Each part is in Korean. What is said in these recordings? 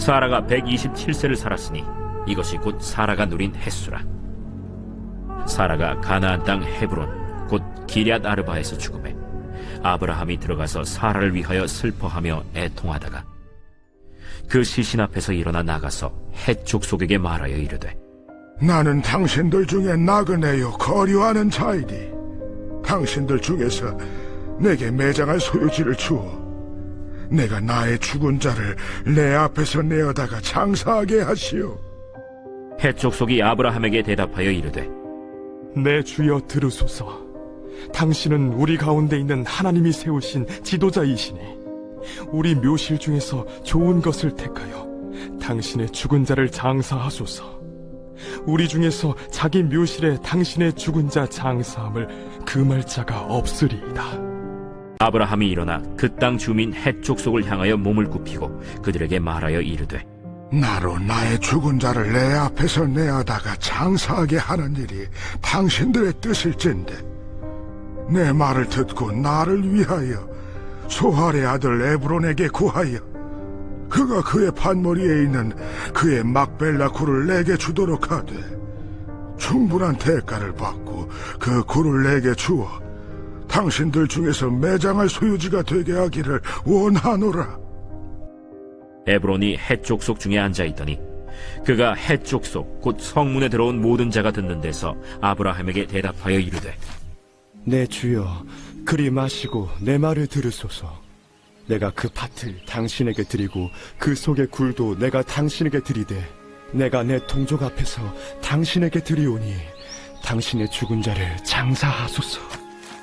사라가 127세를 살았으니 이것이 곧 사라가 누린 햇수라. 사라가 가나안 땅 헤브론 곧 기럇 아르바에서 죽음에 아브라함이 들어가서 사라를 위하여 슬퍼하며 애통하다가 그 시신 앞에서 일어나 나가서 헷 족속에게 말하여 이르되 나는 당신들 중에 나그네요 거류하는 자이니 당신들 중에서 내게 매장할 소유지를 주어 내가 나의 죽은 자를 내 앞에서 내어다가 장사하게 하시오. 헷 족속이 아브라함에게 대답하여 이르되 내 주여 들으소서. 당신은 우리 가운데 있는 하나님이 세우신 지도자이시니 우리 묘실 중에서 좋은 것을 택하여 당신의 죽은 자를 장사하소서. 우리 중에서 자기 묘실에 당신의 죽은 자 장사함을 금할 자가 없으리이다. 아브라함이 일어나 그 땅 주민 헷 족속을 향하여 몸을 굽히고 그들에게 말하여 이르되 나로 나의 죽은 자를 내 앞에서 내어다가 장사하게 하는 일이 당신들의 뜻일진데 내 말을 듣고 나를 위하여 소할의 아들 에브론에게 구하여 그가 그의 판머리에 있는 그의 막벨라 굴을 내게 주도록 하되 충분한 대가를 받고 그 굴을 내게 주어 당신들 중에서 매장할 소유지가 되게 하기를 원하노라. 에브론이 헷 족속 중에 앉아있더니 그가 헷 족속 곧 성문에 들어온 모든 자가 듣는 데서 아브라함에게 대답하여 이르되 내 주여 그리 마시고 내 말을 들으소서. 내가 그 밭을 당신에게 드리고 그 속의 굴도 내가 당신에게 드리되 내가 내 동족 앞에서 당신에게 드리오니 당신의 죽은 자를 장사하소서.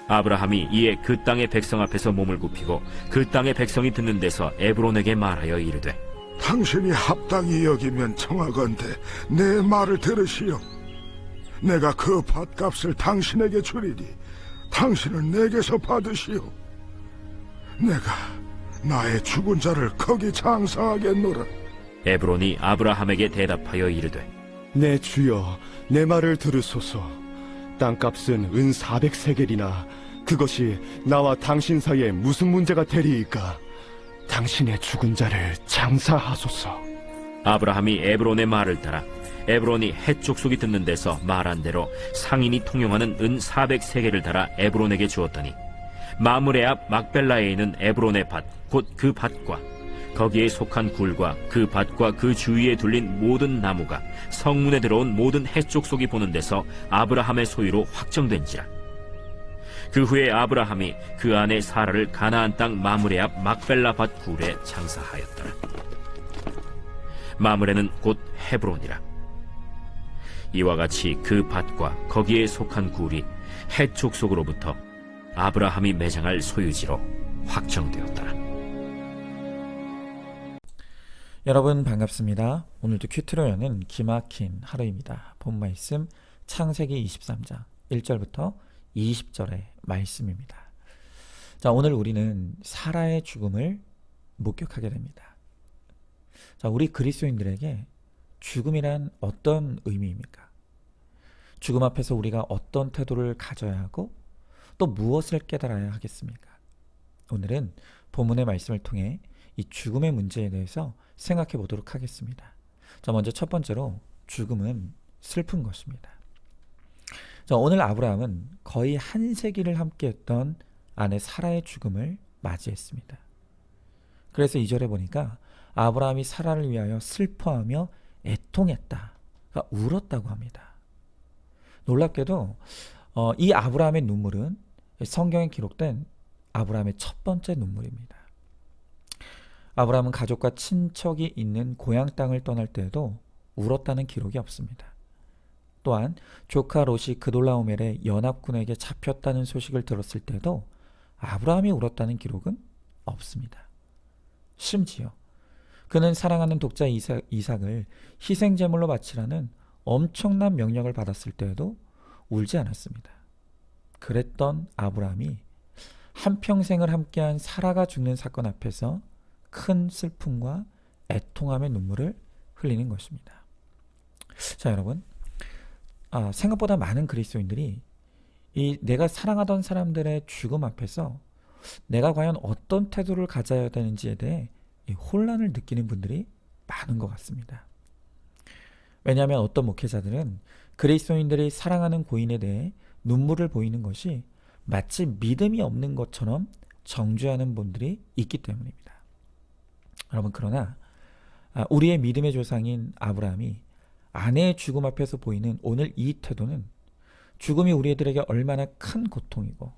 아브라함이 이에 그 땅의 백성 앞에서 몸을 굽히고 그 땅의 백성이 듣는 데서 에브론에게 말하여 이르되 당신이 합당히 여기면 청하건대 내 말을 들으시오. 내가 그 밭값을 당신에게 주리니 당신은 내게서 받으시오. 내가 나의 죽은 자를 거기 장사하겠노라. 에브론이 아브라함에게 대답하여 이르되 내 주여 내 말을 들으소서. 땅값은 은 400세겔이나 그것이 나와 당신 사이에 무슨 문제가 되리이까. 당신의 죽은 자를 장사하소서. 아브라함이 에브론의 말을 따라 에브론이 헷 족속이 듣는 데서 말한 대로 상인이 통용하는 은 400세겔을 달아 에브론에게 주었더니 마므레 앞 막벨라에 있는 에브론의 밭 곧 그 밭과 거기에 속한 굴과 그 밭과 그 주위에 둘린 모든 나무가 성문에 들어온 모든 헷 족속이 보는 데서 아브라함의 소유로 확정된지라. 그 후에 아브라함이 그 아내 사라를 가나안 땅 마므레 앞 막벨라 밭 굴에 장사하였더라. 마므레는 곧 헤브론이라. 이와 같이 그 밭과 거기에 속한 굴이 헷 족속으로부터 아브라함이 매장할 소유지로 확정되었더라. 여러분 반갑습니다. 오늘도 큐트로 여는 기막힌 하루입니다. 본 말씀 창세기 23장 1절부터 20절의 말씀입니다. 자, 오늘 우리는 사라의 죽음을 목격하게 됩니다. 자, 우리 그리스도인들에게 죽음이란 어떤 의미입니까? 죽음 앞에서 우리가 어떤 태도를 가져야 하고 또 무엇을 깨달아야 하겠습니까? 오늘은 본문의 말씀을 통해 이 죽음의 문제에 대해서 생각해 보도록 하겠습니다. 자, 먼저 첫 번째로 죽음은 슬픈 것입니다. 자, 오늘 아브라함은 거의 한 세기를 함께했던 아내 사라의 죽음을 맞이했습니다. 그래서 2절에 보니까 아브라함이 사라를 위하여 슬퍼하며 애통했다. 그러니까 울었다고 합니다. 놀랍게도 이 아브라함의 눈물은 성경에 기록된 아브라함의 첫 번째 눈물입니다. 아브라함은 가족과 친척이 있는 고향 땅을 떠날 때에도 울었다는 기록이 없습니다. 또한 조카 롯이 그돌라오멜의 연합군에게 잡혔다는 소식을 들었을 때도 아브라함이 울었다는 기록은 없습니다. 심지어 그는 사랑하는 독자 이삭을 희생제물로 바치라는 엄청난 명령을 받았을 때에도 울지 않았습니다. 그랬던 아브라함이 한평생을 함께한 사라가 죽는 사건 앞에서 큰 슬픔과 애통함의 눈물을 흘리는 것입니다. 자, 여러분, 생각보다 많은 그리스도인들이 이 내가 사랑하던 사람들의 죽음 앞에서 내가 과연 어떤 태도를 가져야 되는지에 대해 이 혼란을 느끼는 분들이 많은 것 같습니다. 왜냐하면 어떤 목회자들은 그리스도인들이 사랑하는 고인에 대해 눈물을 보이는 것이 마치 믿음이 없는 것처럼 정죄하는 분들이 있기 때문입니다. 여러분, 그러나 우리의 믿음의 조상인 아브라함이 아내의 죽음 앞에서 보이는 오늘 이 태도는 죽음이 우리들에게 얼마나 큰 고통이고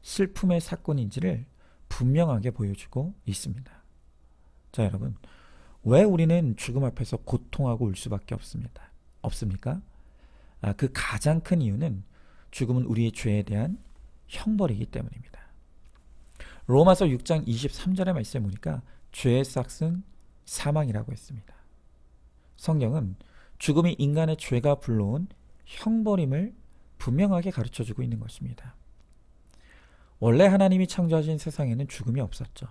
슬픔의 사건인지를 분명하게 보여주고 있습니다. 자, 여러분, 왜 우리는 죽음 앞에서 고통하고 울 수밖에 없습니까? 그 가장 큰 이유는 죽음은 우리의 죄에 대한 형벌이기 때문입니다. 로마서 6장 23절의 말씀에 보니까 죄의 삭은 사망이라고 했습니다. 성경은 죽음이 인간의 죄가 불러온 형벌임을 분명하게 가르쳐주고 있는 것입니다. 원래 하나님이 창조하신 세상에는 죽음이 없었죠.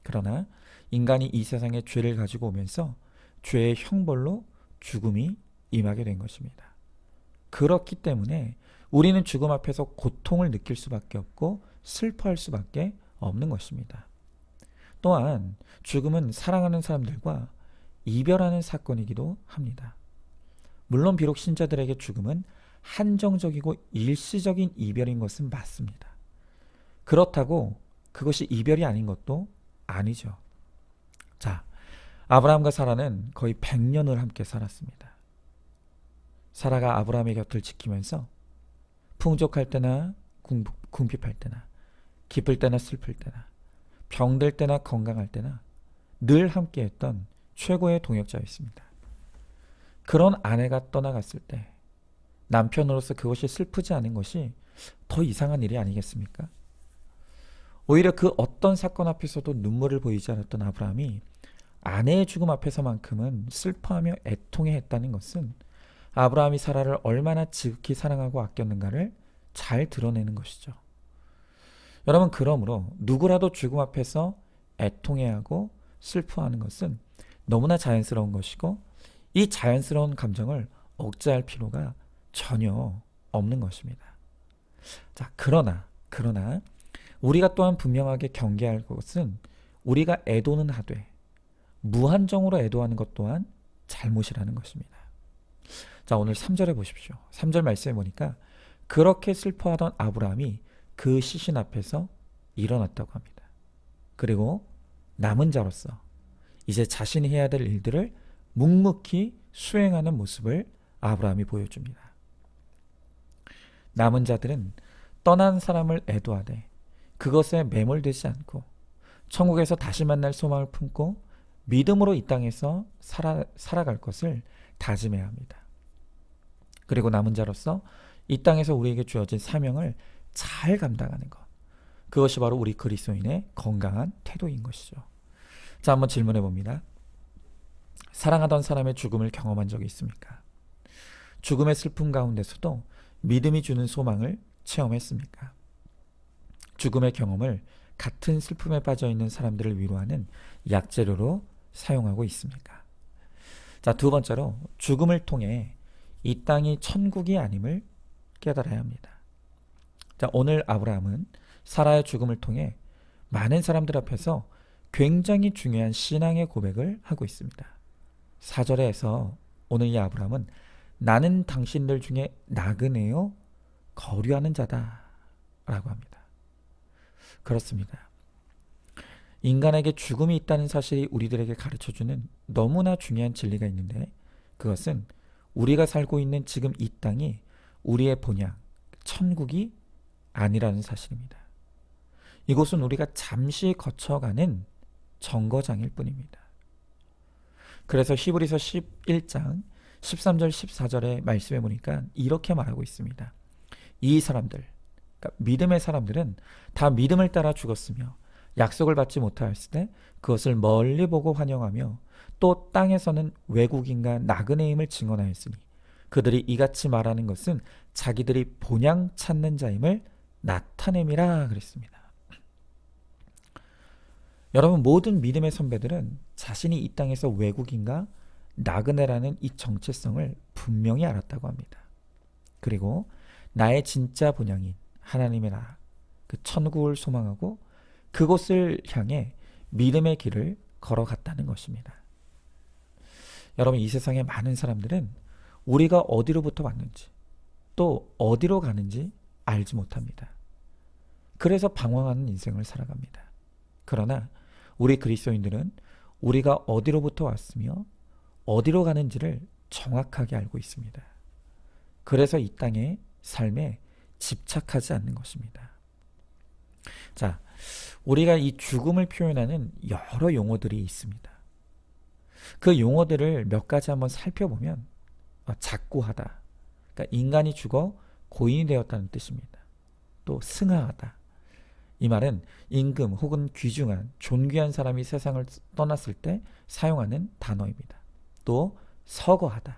그러나 인간이 이 세상에 죄를 가지고 오면서 죄의 형벌로 죽음이 임하게 된 것입니다. 그렇기 때문에 우리는 죽음 앞에서 고통을 느낄 수밖에 없고 슬퍼할 수밖에 없는 것입니다. 또한 죽음은 사랑하는 사람들과 이별하는 사건이기도 합니다. 물론 비록 신자들에게 죽음은 한정적이고 일시적인 이별인 것은 맞습니다. 그렇다고 그것이 이별이 아닌 것도 아니죠. 자, 아브라함과 사라는 거의 100년을 함께 살았습니다. 사라가 아브라함의 곁을 지키면서 풍족할 때나 궁핍할 때나 기쁠 때나 슬플 때나 병들 때나 건강할 때나 늘 함께했던 최고의 동역자였습니다. 그런 아내가 떠나갔을 때 남편으로서 그것이 슬프지 않은 것이 더 이상한 일이 아니겠습니까? 오히려 그 어떤 사건 앞에서도 눈물을 보이지 않았던 아브라함이 아내의 죽음 앞에서만큼은 슬퍼하며 애통해했다는 것은 아브라함이 사라를 얼마나 지극히 사랑하고 아꼈는가를 잘 드러내는 것이죠. 여러분, 그러므로 누구라도 죽음 앞에서 애통해하고 슬퍼하는 것은 너무나 자연스러운 것이고 이 자연스러운 감정을 억제할 필요가 전혀 없는 것입니다. 자, 그러나 우리가 또한 분명하게 경계할 것은 우리가 애도는 하되 무한정으로 애도하는 것 또한 잘못이라는 것입니다. 자, 오늘 3절에 보십시오. 3절 말씀에 보니까 그렇게 슬퍼하던 아브라함이 그 시신 앞에서 일어났다고 합니다. 그리고 남은 자로서 이제 자신이 해야 될 일들을 묵묵히 수행하는 모습을 아브라함이 보여줍니다. 남은 자들은 떠난 사람을 애도하되 그것에 매몰되지 않고 천국에서 다시 만날 소망을 품고 믿음으로 이 땅에서 살아갈 것을 다짐해야 합니다. 그리고 남은 자로서 이 땅에서 우리에게 주어진 사명을 잘 감당하는 것, 그것이 바로 우리 그리스도인의 건강한 태도인 것이죠. 자, 한번 질문해 봅니다. 사랑하던 사람의 죽음을 경험한 적이 있습니까? 죽음의 슬픔 가운데서도 믿음이 주는 소망을 체험했습니까? 죽음의 경험을 같은 슬픔에 빠져있는 사람들을 위로하는 약재료로 사용하고 있습니까? 자, 두 번째로 죽음을 통해 이 땅이 천국이 아님을 깨달아야 합니다. 자, 오늘 아브라함은 사라의 죽음을 통해 많은 사람들 앞에서 굉장히 중요한 신앙의 고백을 하고 있습니다. 4절에서 오늘 이 아브라함은 나는 당신들 중에 나그네요 거류하는 자다 라고 합니다. 그렇습니다. 인간에게 죽음이 있다는 사실이 우리들에게 가르쳐주는 너무나 중요한 진리가 있는데, 그것은 우리가 살고 있는 지금 이 땅이 우리의 본향, 천국이 아니라는 사실입니다. 이곳은 우리가 잠시 거쳐가는 정거장일 뿐입니다. 그래서 히브리서 11장 13절 14절의 말씀에 보니까 이렇게 말하고 있습니다. 이 사람들, 그러니까 믿음의 사람들은 다 믿음을 따라 죽었으며 약속을 받지 못하였을 때 그것을 멀리 보고 환영하며 또 땅에서는 외국인과 나그네임을 증언하였으니 그들이 이같이 말하는 것은 자기들이 본향 찾는 자임을 나타냄이라 그랬습니다. 여러분, 모든 믿음의 선배들은 자신이 이 땅에서 외국인과 나그네라는 이 정체성을 분명히 알았다고 합니다. 그리고 나의 진짜 본향인 하나님의 나라, 그 천국을 소망하고 그곳을 향해 믿음의 길을 걸어갔다는 것입니다. 여러분, 이 세상의 많은 사람들은 우리가 어디로부터 왔는지 또 어디로 가는지 알지 못합니다. 그래서 방황하는 인생을 살아갑니다. 그러나 우리 그리스도인들은 우리가 어디로부터 왔으며 어디로 가는지를 정확하게 알고 있습니다. 그래서 이 땅의 삶에 집착하지 않는 것입니다. 자, 우리가 이 죽음을 표현하는 여러 용어들이 있습니다. 그 용어들을 몇 가지 한번 살펴보면 작고하다, 그러니까 인간이 죽어 고인이 되었다는 뜻입니다. 또 승하하다, 이 말은 임금 혹은 귀중한 존귀한 사람이 세상을 떠났을 때 사용하는 단어입니다. 또 서거하다,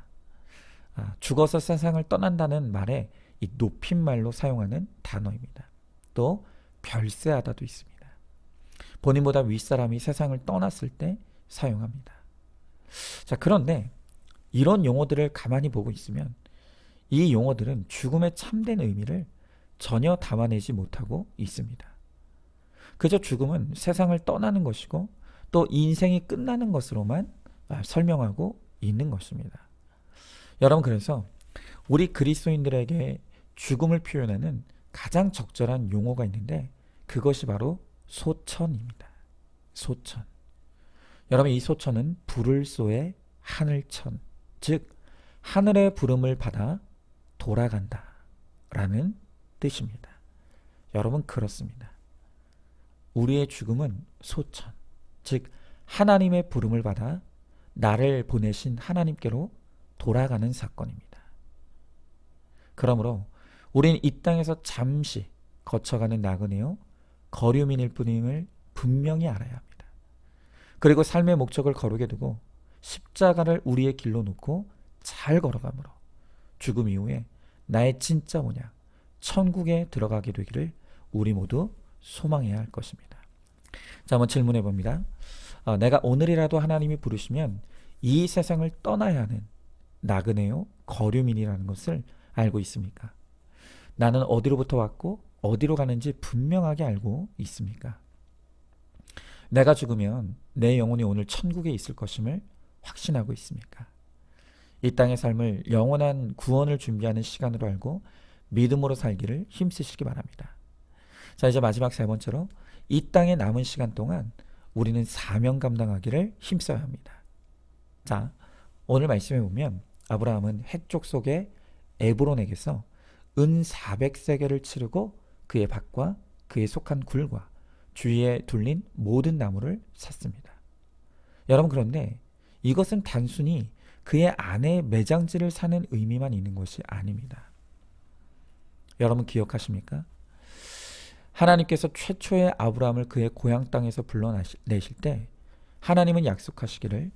죽어서 세상을 떠난다는 말에 이 높임말로 사용하는 단어입니다. 또 별세하다도 있습니다. 본인보다 윗사람이 세상을 떠났을 때 사용합니다. 자, 그런데 이런 용어들을 가만히 보고 있으면 이 용어들은 죽음의 참된 의미를 전혀 담아내지 못하고 있습니다. 그저 죽음은 세상을 떠나는 것이고 또 인생이 끝나는 것으로만 설명하고 있는 것입니다. 여러분, 그래서 우리 그리스도인들에게 죽음을 표현하는 가장 적절한 용어가 있는데 그것이 바로 소천입니다. 소천. 여러분, 이 소천은 불을 쏘의 하늘천, 즉 하늘의 부름을 받아 돌아간다 라는 뜻입니다. 여러분, 그렇습니다. 우리의 죽음은 소천, 즉 하나님의 부름을 받아 나를 보내신 하나님께로 돌아가는 사건입니다. 그러므로 우리는 이 땅에서 잠시 거쳐가는 나그네요 거류민일 뿐임을 분명히 알아야 합니다. 그리고 삶의 목적을 거룩에 두고 십자가를 우리의 길로 놓고 잘 걸어가므로 죽음 이후에 나의 진짜 언약 천국에 들어가게 되기를 우리 모두 소망해야 할 것입니다. 자, 한번 질문해 봅니다. 내가 오늘이라도 하나님이 부르시면 이 세상을 떠나야 하는 나그네요 거류민이라는 것을 알고 있습니까? 나는 어디로부터 왔고 어디로 가는지 분명하게 알고 있습니까? 내가 죽으면 내 영혼이 오늘 천국에 있을 것임을 확신하고 있습니까? 이 땅의 삶을 영원한 구원을 준비하는 시간으로 알고 믿음으로 살기를 힘쓰시기 바랍니다. 자, 이제 마지막 세 번째로 이 땅의 남은 시간 동안 우리는 사명 감당하기를 힘써야 합니다. 자, 오늘 말씀해 보면 아브라함은 헷족 속의 에브론에게서 은 400세겔을 치르고 그의 밭과 그에 속한 굴과 주위에 둘린 모든 나무를 샀습니다. 여러분, 그런데 이것은 단순히 그의 아내의 매장지를 사는 의미만 있는 것이 아닙니다. 여러분, 기억하십니까? 하나님께서 최초의 아브라함을 그의 고향 땅에서 불러내실 때 하나님은 약속하시기를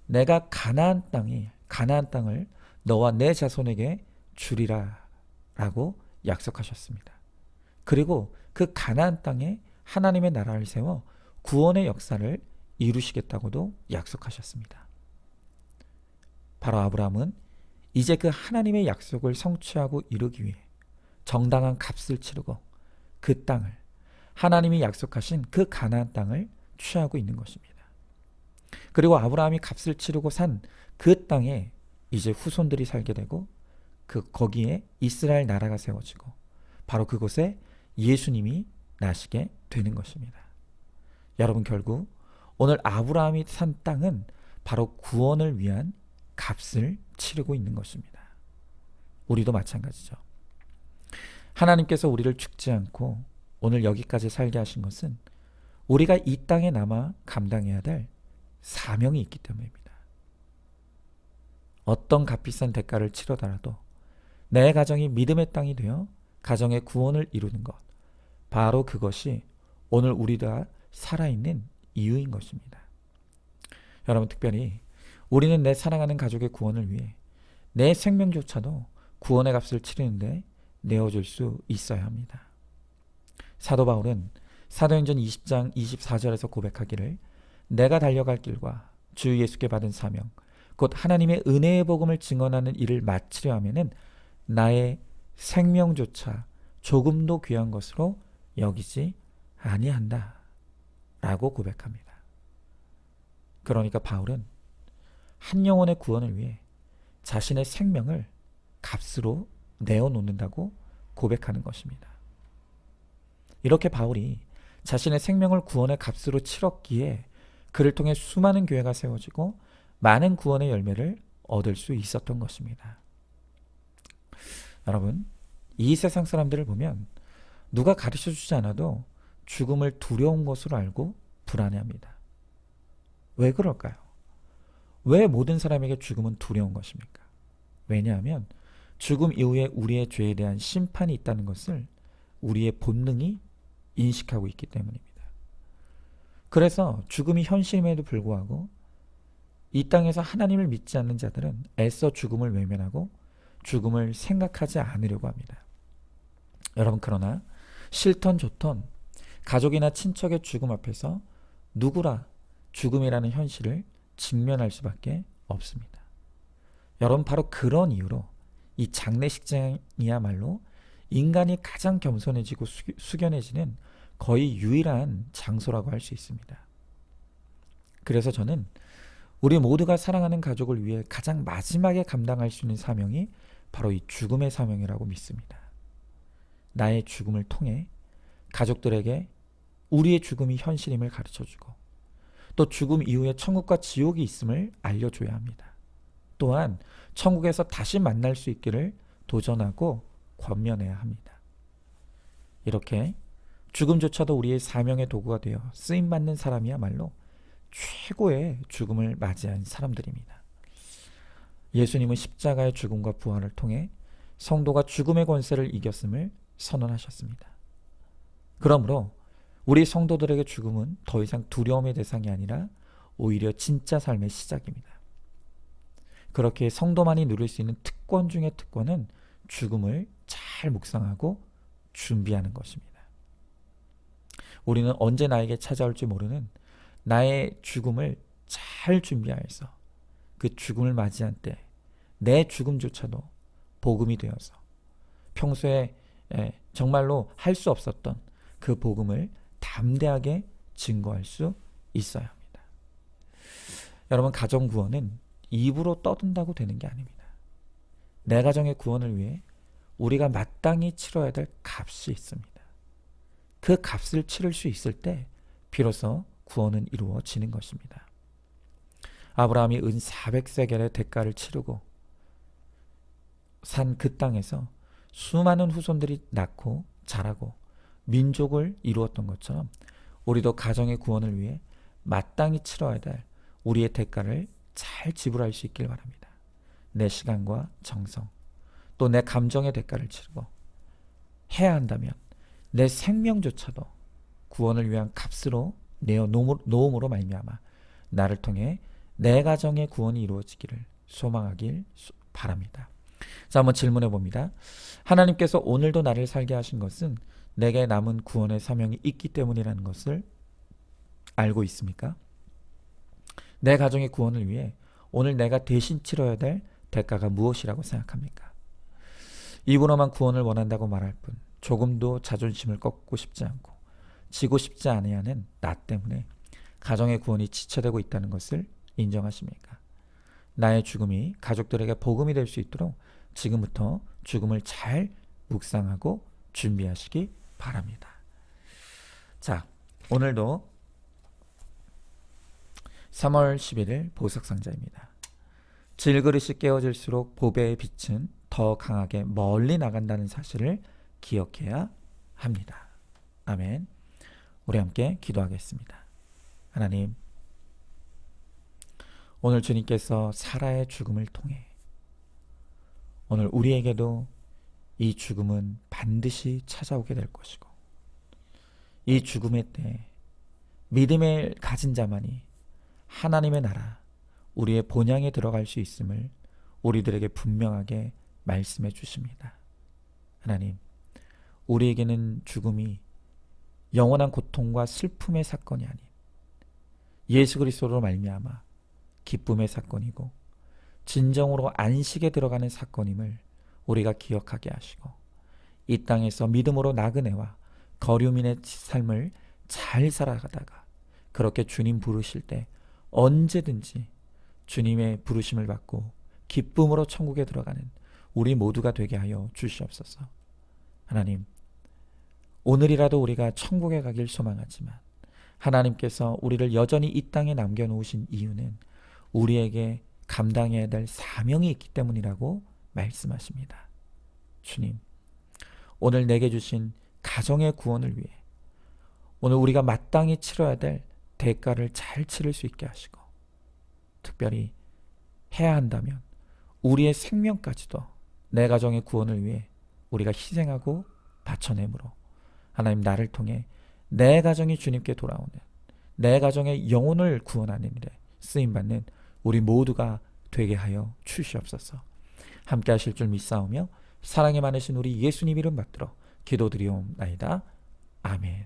내가 가나안 땅을 너와 내 자손에게 주리라 라고 약속하셨습니다. 그리고 그 가나안 땅에 하나님의 나라를 세워 구원의 역사를 이루시겠다고도 약속하셨습니다. 바로 아브라함은 이제 그 하나님의 약속을 성취하고 이루기 위해 정당한 값을 치르고 그 땅을, 하나님이 약속하신 그 가나안 땅을 취하고 있는 것입니다. 그리고 아브라함이 값을 치르고 산 그 땅에 이제 후손들이 살게 되고 거기에 이스라엘 나라가 세워지고 바로 그곳에 예수님이 나시게 되는 것입니다. 여러분, 결국 오늘 아브라함이 산 땅은 바로 구원을 위한 값을 치르고 있는 것입니다. 우리도 마찬가지죠. 하나님께서 우리를 죽지 않고 오늘 여기까지 살게 하신 것은 우리가 이 땅에 남아 감당해야 될 사명이 있기 때문입니다. 어떤 값비싼 대가를 치르더라도 내 가정이 믿음의 땅이 되어 가정의 구원을 이루는 것, 바로 그것이 오늘 우리가 살아있는 이유인 것입니다. 여러분, 특별히 우리는 내 사랑하는 가족의 구원을 위해 내 생명조차도 구원의 값을 치르는데 내어줄 수 있어야 합니다. 사도 바울은 사도행전 20장 24절에서 고백하기를 내가 달려갈 길과 주 예수께 받은 사명 곧 하나님의 은혜의 복음을 증언하는 일을 마치려 하면은 나의 생명조차 조금도 귀한 것으로 여기지 아니한다 라고 고백합니다. 그러니까 바울은 한 영혼의 구원을 위해 자신의 생명을 값으로 내어놓는다고 고백하는 것입니다. 이렇게 바울이 자신의 생명을 구원의 값으로 치렀기에 그를 통해 수많은 교회가 세워지고 많은 구원의 열매를 얻을 수 있었던 것입니다. 여러분, 이 세상 사람들을 보면 누가 가르쳐주지 않아도 죽음을 두려운 것으로 알고 불안해합니다. 왜 그럴까요? 왜 모든 사람에게 죽음은 두려운 것입니까? 왜냐하면 죽음 이후에 우리의 죄에 대한 심판이 있다는 것을 우리의 본능이 인식하고 있기 때문입니다. 그래서 죽음이 현실임에도 불구하고 이 땅에서 하나님을 믿지 않는 자들은 애써 죽음을 외면하고 죽음을 생각하지 않으려고 합니다. 여러분, 그러나 싫던 좋던 가족이나 친척의 죽음 앞에서 누구라 죽음이라는 현실을 직면할 수밖에 없습니다. 여러분, 바로 그런 이유로 이 장례식장이야말로 인간이 가장 겸손해지고 숙연해지는 거의 유일한 장소라고 할 수 있습니다. 그래서 저는 우리 모두가 사랑하는 가족을 위해 가장 마지막에 감당할 수 있는 사명이 바로 이 죽음의 사명이라고 믿습니다. 나의 죽음을 통해 가족들에게 우리의 죽음이 현실임을 가르쳐주고 또 죽음 이후에 천국과 지옥이 있음을 알려줘야 합니다. 또한 천국에서 다시 만날 수 있기를 도전하고 권면해야 합니다. 이렇게 죽음조차도 우리의 사명의 도구가 되어 쓰임받는 사람이야말로 최고의 죽음을 맞이한 사람들입니다. 예수님은 십자가의 죽음과 부활을 통해 성도가 죽음의 권세를 이겼음을 선언하셨습니다. 그러므로 우리 성도들에게 죽음은 더 이상 두려움의 대상이 아니라 오히려 진짜 삶의 시작입니다. 그렇게 성도만이 누릴 수 있는 특권 중의 특권은 죽음을 잘 묵상하고 준비하는 것입니다. 우리는 언제 나에게 찾아올지 모르는 나의 죽음을 잘 준비하여서 그 죽음을 맞이한 때 내 죽음조차도 복음이 되어서 평소에 정말로 할 수 없었던 그 복음을 담대하게 증거할 수 있어야 합니다. 여러분, 가정 구원은 입으로 떠든다고 되는 게 아닙니다. 내 가정의 구원을 위해 우리가 마땅히 치러야 될 값이 있습니다. 그 값을 치를 수 있을 때 비로소 구원은 이루어지는 것입니다. 아브라함이 은 400세겔의 대가를 치르고 산 그 땅에서 수많은 후손들이 낳고 자라고 민족을 이루었던 것처럼 우리도 가정의 구원을 위해 마땅히 치러야 될 우리의 대가를 잘 지불할 수 있길 바랍니다. 내 시간과 정성, 또 내 감정의 대가를 치르고 해야 한다면 내 생명조차도 구원을 위한 값으로 내어 놓음으로 말미암아 나를 통해 내 가정의 구원이 이루어지기를 소망하길 바랍니다. 자, 한번 질문해 봅니다. 하나님께서 오늘도 나를 살게 하신 것은 내게 남은 구원의 사명이 있기 때문이라는 것을 알고 있습니까? 내 가정의 구원을 위해 오늘 내가 대신 치러야 될 대가가 무엇이라고 생각합니까? 입으로만 구원을 원한다고 말할 뿐 조금도 자존심을 꺾고 싶지 않고 지고 싶지 아니하는 나 때문에 가정의 구원이 지체되고 있다는 것을 인정하십니까? 나의 죽음이 가족들에게 복음이 될 수 있도록 지금부터 죽음을 잘 묵상하고 준비하시기 바랍니다. 자, 오늘도 3월 11일 보석상자입니다. 질그릇이 깨어질수록 보배의 빛은 더 강하게 멀리 나간다는 사실을 기억해야 합니다. 아멘. 우리 함께 기도하겠습니다. 하나님, 오늘 주님께서 사라의 죽음을 통해 오늘 우리에게도 이 죽음은 반드시 찾아오게 될 것이고 이 죽음의 때 믿음을 가진 자만이 하나님의 나라, 우리의 본향에 들어갈 수 있음을 우리들에게 분명하게 말씀해 주십니다. 하나님, 우리에게는 죽음이 영원한 고통과 슬픔의 사건이 아닌 예수 그리스도로 말미암아 기쁨의 사건이고 진정으로 안식에 들어가는 사건임을 우리가 기억하게 하시고 이 땅에서 믿음으로 나그네와 거류민의 삶을 잘 살아가다가 그렇게 주님 부르실 때 언제든지 주님의 부르심을 받고 기쁨으로 천국에 들어가는 우리 모두가 되게 하여 주시옵소서. 하나님, 오늘이라도 우리가 천국에 가길 소망하지만 하나님께서 우리를 여전히 이 땅에 남겨놓으신 이유는 우리에게 감당해야 될 사명이 있기 때문이라고 말씀하십니다. 주님, 오늘 내게 주신 가정의 구원을 위해 오늘 우리가 마땅히 치러야 될 대가를 잘 치를 수 있게 하시고, 특별히 해야 한다면 우리의 생명까지도 내 가정의 구원을 위해 우리가 희생하고 바쳐내므로 하나님, 나를 통해 내 가정이 주님께 돌아오는, 내 가정의 영혼을 구원하는 일에 쓰임받는 우리 모두가 되게 하여 주시옵소서. 함께 하실 줄 믿사오며 사랑이 많으신 우리 예수님 이름 받들어 기도드리옵나이다. 아멘.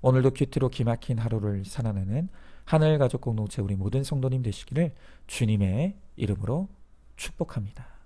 오늘도 큐티로 기막힌 하루를 살아내는 하늘가족 공동체 우리 모든 성도님 되시기를 주님의 이름으로 축복합니다.